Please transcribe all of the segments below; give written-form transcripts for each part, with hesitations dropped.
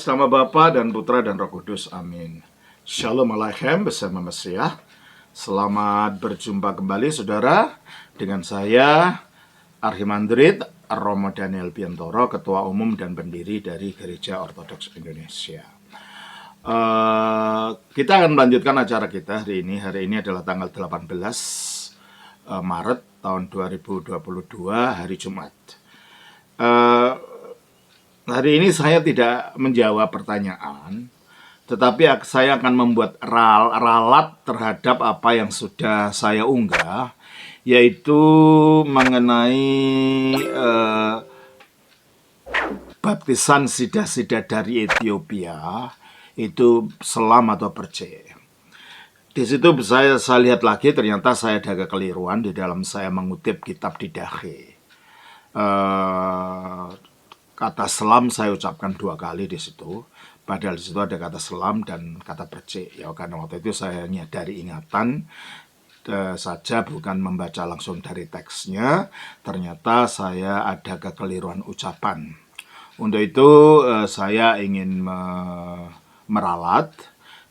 Atas nama Bapa dan Putra dan Roh Kudus, amin. Shalom Aleichem bersama Mesiah. Selamat berjumpa kembali saudara dengan saya Arhimandrit Romo Daniel Biantoro, Ketua Umum dan Pendiri dari Gereja Ortodoks Indonesia. Kita akan melanjutkan acara kita hari ini. Hari ini adalah tanggal 18 Maret tahun 2022, hari Jumat. Hari ini saya tidak menjawab pertanyaan, tetapi saya akan membuat ralat terhadap apa yang sudah saya unggah, yaitu mengenai baptisan sida-sida dari Ethiopia, itu selam atau percaya. Di situ saya lihat lagi, ternyata saya ada kekeliruan di dalam saya mengutip kitab Didache. Kata selam saya ucapkan 2 kali di situ. Padahal di situ ada kata selam dan kata percik. Ya, karena waktu itu saya hanya dari ingatan saja, bukan membaca langsung dari teksnya. Ternyata saya ada kekeliruan ucapan. Untuk itu saya ingin meralat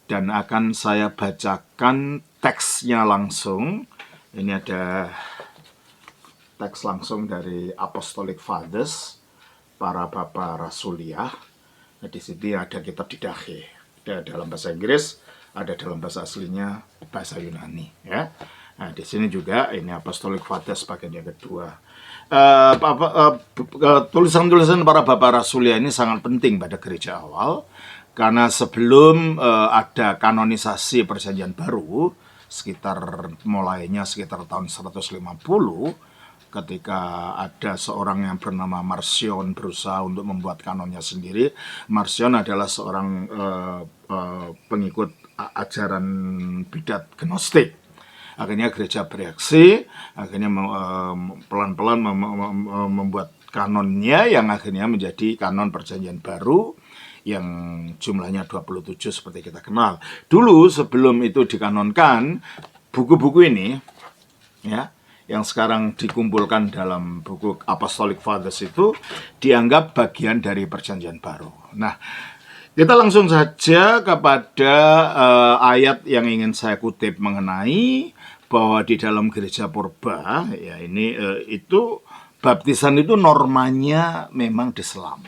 dan akan saya bacakan teksnya langsung. Ini ada teks langsung dari Apostolic Fathers, para Bapak Rasuliah. Nah, di sini ada kitab Didache, ada dalam bahasa Inggris, ada dalam bahasa aslinya bahasa Yunani. Ya. Nah, di sini juga ini Apostolic Fathers bagian yang kedua. Tulisan-tulisan para Bapak Rasuliah ini sangat penting pada gereja awal, karena sebelum ada kanonisasi Perjanjian Baru, mulainya sekitar tahun 150, ketika ada seorang yang bernama Marcion berusaha untuk membuat kanonnya sendiri. Marcion adalah seorang pengikut ajaran bidat Gnostik. Akhirnya gereja bereaksi, akhirnya pelan-pelan membuat kanonnya yang akhirnya menjadi kanon Perjanjian Baru yang jumlahnya 27 seperti kita kenal. Dulu sebelum itu dikanonkan, buku-buku ini ya, yang sekarang dikumpulkan dalam buku Apostolic Fathers itu dianggap bagian dari Perjanjian Baru. Nah, kita langsung saja kepada ayat yang ingin saya kutip mengenai bahwa di dalam gereja purba, ya ini itu baptisan itu normanya memang diselam,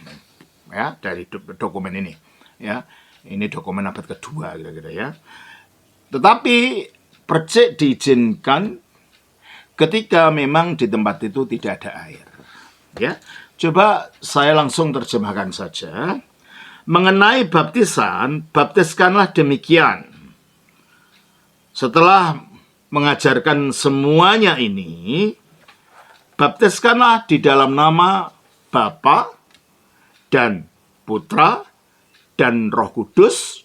ya, dari dokumen ini, ya. Ini dokumen abad kedua kira-kira ya. Tetapi percik diizinkan ketika memang di tempat itu tidak ada air. Ya, coba saya langsung terjemahkan saja. Mengenai baptisan, baptiskanlah demikian. Setelah mengajarkan semuanya ini, baptiskanlah di dalam nama Bapa dan Putra dan Roh Kudus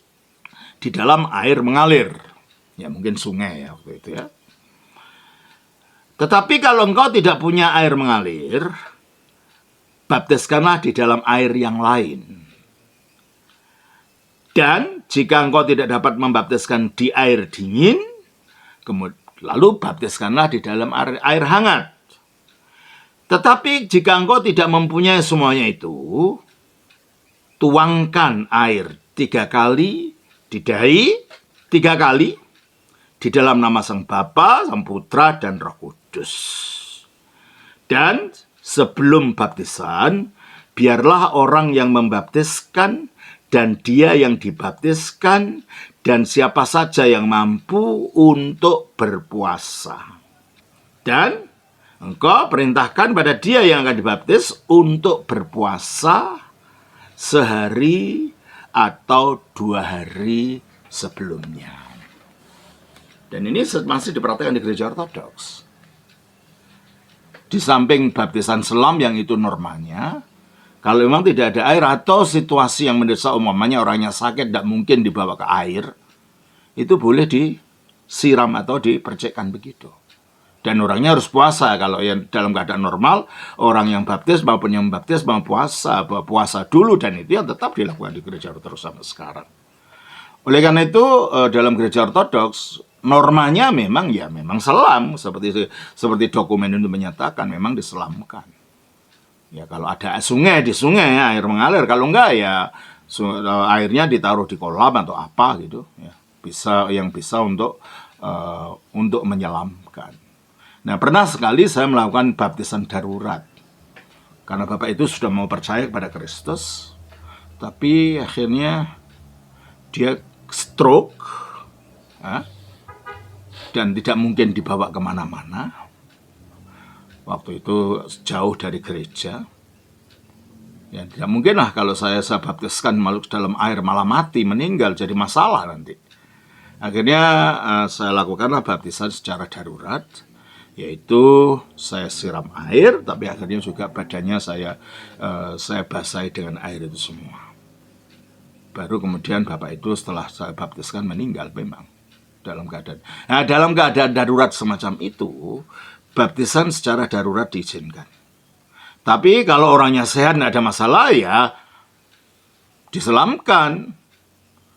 di dalam air mengalir. Ya, mungkin sungai ya waktu itu ya. Tetapi kalau engkau tidak punya air mengalir, baptiskanlah di dalam air yang lain. Dan jika engkau tidak dapat membaptiskan di air dingin, lalu baptiskanlah di dalam air hangat. Tetapi jika engkau tidak mempunyai semuanya itu, tuangkan air 3 kali di dahi, 3 kali di dalam nama Sang Bapa, Sang Putra, dan Roh Kudus. Dan sebelum baptisan, biarlah orang yang membaptiskan dan dia yang dibaptiskan dan siapa saja yang mampu untuk berpuasa. Dan engkau perintahkan pada dia yang akan dibaptis untuk berpuasa sehari atau 2 hari sebelumnya. Dan ini masih diperhatikan di gereja ortodoks. Di samping baptisan selam yang itu normanya, kalau memang tidak ada air atau situasi yang mendesak, umpamanya orangnya sakit, tidak mungkin dibawa ke air, itu boleh disiram atau dipercikkan begitu. Dan orangnya harus puasa. Kalau yang dalam keadaan normal, orang yang baptis maupun yang baptis mau puasa dulu, dan itu yang tetap dilakukan di gereja ortodoks sampai sekarang. Oleh karena itu, dalam gereja ortodoks, normanya memang selam, seperti dokumen itu menyatakan memang diselamkan. Ya, kalau ada sungai di sungai air mengalir, kalau enggak ya airnya ditaruh di kolam atau apa gitu, ya. Bisa untuk menyelamkan. Nah, pernah sekali saya melakukan baptisan darurat karena Bapak itu sudah mau percaya kepada Kristus, tapi akhirnya dia stroke, ya, dan tidak mungkin dibawa kemana-mana. Waktu itu jauh dari gereja. Ya, tidak mungkin lah kalau saya baptiskan masuk dalam air malah mati, meninggal, jadi masalah nanti. Akhirnya saya lakukanlah baptisan secara darurat, yaitu saya siram air, tapi akhirnya juga badannya saya basahi dengan air itu semua. Baru kemudian Bapak itu setelah saya baptiskan meninggal memang dalam keadaan. Nah, dalam keadaan darurat semacam itu, baptisan secara darurat diizinkan. Tapi kalau orangnya sehat, tidak ada masalah, ya diselamkan.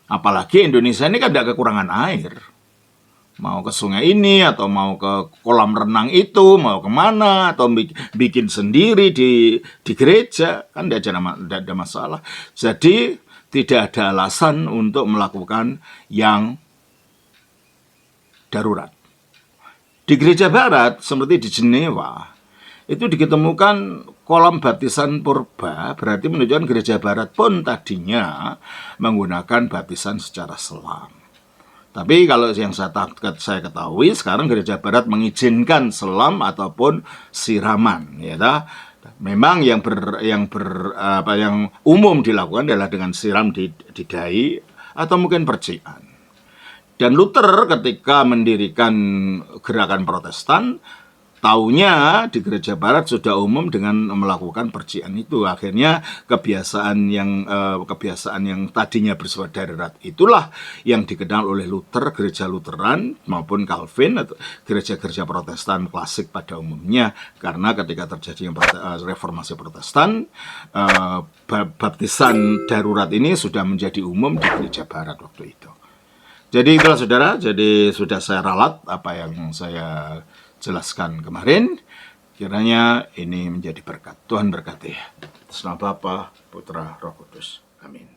Apalagi Indonesia ini kan tidak kekurangan air. Mau ke sungai ini, atau mau ke kolam renang itu, mau kemana, atau bikin sendiri di gereja, kan tidak ada masalah. Jadi tidak ada alasan untuk melakukan yang darurat. Di gereja barat, seperti di Jenewa, itu ditemukan kolam baptisan purba, berarti menunjukkan gereja barat pun tadinya menggunakan baptisan secara selam. Tapi kalau yang saya ketahui, sekarang gereja barat mengizinkan selam ataupun siraman, ya. Memang yang umum dilakukan adalah dengan siram di dahi atau mungkin percikan. Dan Luther ketika mendirikan gerakan Protestan, taunya di gereja barat sudah umum dengan melakukan percikan itu. Akhirnya kebiasaan yang tadinya bersifat darurat itulah yang dikenal oleh Luther, gereja Lutheran maupun Calvin atau gereja-gereja Protestan klasik pada umumnya. Karena ketika terjadi reformasi Protestan, baptisan darurat ini sudah menjadi umum di gereja barat waktu itu. Jadi itulah saudara, jadi sudah saya ralat apa yang saya jelaskan kemarin. Kiranya ini menjadi berkat. Tuhan berkati. Atas nama Bapa, Putra, Roh Kudus. Amin.